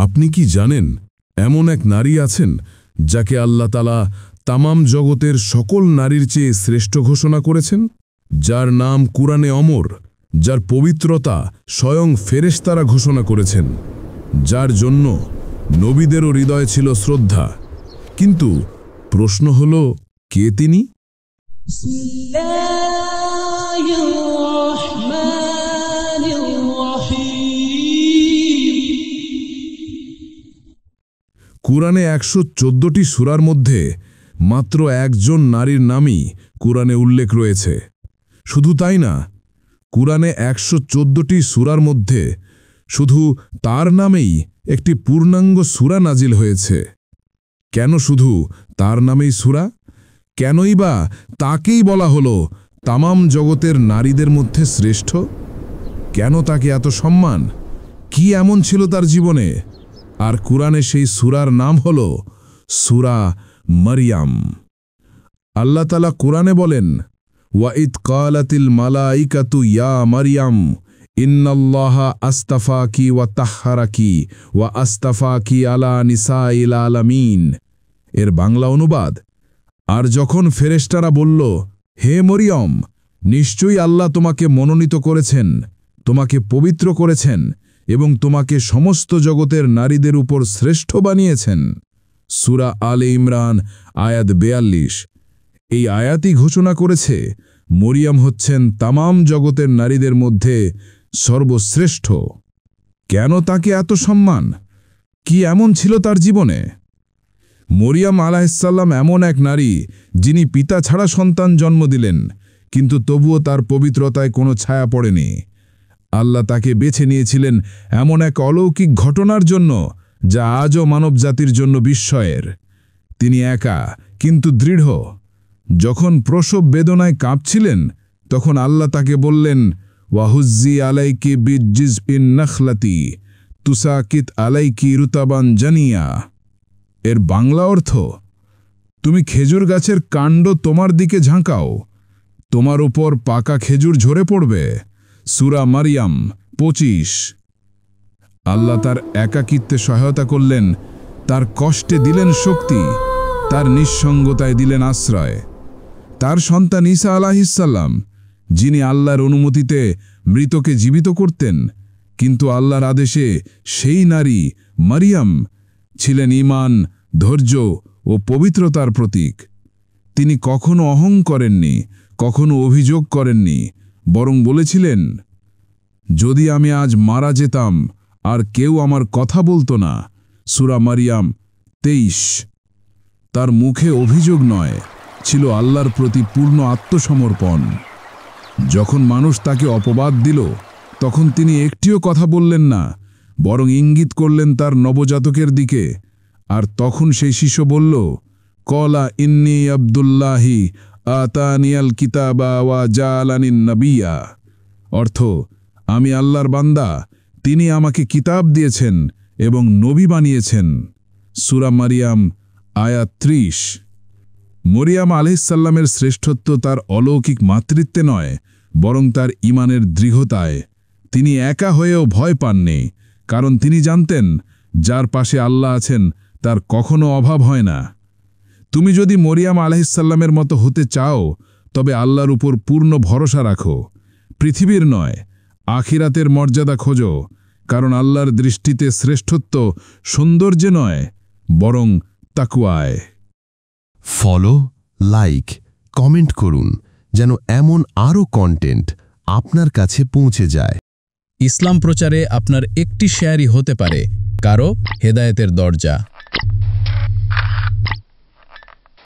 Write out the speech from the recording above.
আপনি কি জানেন এমন এক নারী আছেন যাকে আল্লাহ তাআলা তামাম জগতের সকল নারীর চেয়ে শ্রেষ্ঠ ঘোষণা করেছেন, যার নাম কুরআনে অমর, যার পবিত্রতা স্বয়ং ফেরেশতারা ঘোষণা করেছেন, যার জন্য নবীদেরও হৃদয় ছিল শ্রদ্ধা। কিন্তু প্রশ্ন হল, কে তিনি? কুরআনে ১১৪টি সূরার মধ্যে মাত্র একজন নারীর নামই কুরআনে উল্লেখ রয়েছে। শুধু তাই না, কুরআনে ১১৪টি সূরার মধ্যে শুধু তার নামেই একটি পূর্ণাঙ্গ সূরা নাজিল হয়েছে। কেন শুধু তার নামেই সূরা? কেনই বা তাকেই বলা হলো তামাম জগতের নারীদের মধ্যে শ্রেষ্ঠ? কেন তাকে এত সম্মান? কি এমন ছিল তার জীবনে? আর কুরআনে সেই সূরার নাম হল সূরা মারইয়াম। আল্লাহ তাআলা কুরআনে বলেন, ওয়াইদ ক্বালাতিল মালাইকাতু ইয়া মারইয়াম ইন্নাল্লাহা আস্তাফাকি ওয়া তাহহারাকি ওয়া আস্তাফাকি আলা নিসাইল আলামিন। এর বাংলা অনুবাদ, আর যখন ফেরেশতারা বলল, হে মরিয়ম, নিশ্চয়ই আল্লাহ তোমাকে মনোনীত করেছেন, তোমাকে পবিত্র করেছেন এবং তোমাকে সমস্ত জগতের নারীদের উপর শ্রেষ্ঠ বানিয়েছেন। সূরা আলে ইমরান আয়াত ৪২। এই আয়াতই ঘোষণা করেছে মরিয়ম হচ্ছেন তামাম জগতের নারীদের মধ্যে সর্বশ্রেষ্ঠ। কেন তাকে এত সম্মান? কি এমন ছিল তার জীবনে? মরিয়ম আলাইহিসসালাম এমন এক নারী যিনি পিতা ছাড়া সন্তান জন্ম দিলেন, কিন্তু তবুও তার পবিত্রতায় কোনো ছায়া পড়েনি। আল্লাহ তাকে বেছে নিয়েছিলেন এমন এক অলৌকিক ঘটনার জন্য যা আজও মানবজাতির জন্য বিস্ময়ের। তিনি একা কিন্তু দৃঢ়। যখন প্রসব বেদনায় কাঁপছিলেন, তখন আল্লাহ তাকে বললেন, ওয়াহুজ্জি আলাইকি বিজিজইন নাখলাতি তুসাকিত আলাইকি রুতাবান জানিয়া। এর বাংলা অর্থ, তুমি খেজুর গাছের কাণ্ড তোমার দিকে ঝাঁকাও, তোমার উপর পাকা খেজুর ঝরে পড়বে। সূরা মারইয়াম ২৫। আল্লাহ তার একাকিত্বে সহায়তা করলেন, তার কষ্টে দিলেন শক্তি, তার নিঃসঙ্গতায় দিলেন আশ্রয়। তার সন্তান ঈসা আলাইহিসসালাম, যিনি আল্লাহর অনুমতিতে মৃতকে জীবিত করতেন, কিন্তু আল্লাহর আদেশে সেই নারী মারইয়াম ছিলেন ঈমান, ধৈর্য ও পবিত্রতার প্রতীক। তিনি কখনো অহং করেননি, কখনো অভিযোগ করেননি, বরং বলেছিলেন, যদি আমি আজ মারা যেতাম আর কেউ আমার কথা বলতো না। সূরা মারইয়াম ২৩। তার মুখে অভিযোগ নয়, ছিল আল্লাহর প্রতি পূর্ণ আত্মসমর্পণ। যখন মানুষ তাকে অপবাদ দিল, তখন তিনি একটিও কথা বললেন না, বরং ইঙ্গিত করলেন তার নবজাতকের দিকে। আর তখন সেই শিশু বলল, কলা ইন্নী আব্দুল্লাহি আতানিয়াল কিতাবা ওয়া জাআলানিন নাবিয়্যা। অর্থ, আমি আল্লাহর বান্দা, তিনি আমাকে কিতাব দিয়েছেন এবং নবী বানিয়েছেন। সূরা মারইয়াম আয়াত ৩০। মরিয়ম আলাইহিসসালামের শ্রেষ্ঠত্ব তার অলৌকিক মাতৃত্বে নয়, বরং তার ঈমানের দৃঢ়তায়। তিনি একা হয়েও ভয় পাননি, কারণ তিনি জানতেন যার পাশে আল্লাহ আছেন তার কখনো অভাব হয় না। তুমি যদি মরিয়ম আলাইহিসসালামের মতো হতে চাও, তবে আল্লাহর উপর পূর্ণ ভরসা রাখো। পৃথিবীর নয়, আখিরাতের মর্যাদা খোঁজো, কারণ আল্লাহর দৃষ্টিতে শ্রেষ্ঠত্ব সৌন্দর্যে নয়, বরং তাকওয়ায়। ফলো, লাইক, কমেন্ট করুন যেন এমন আরও কন্টেন্ট আপনার কাছে পৌঁছে যায়। ইসলাম প্রচারে আপনার একটি শেয়ারই হতে পারে কারো হেদায়েতের দরজা।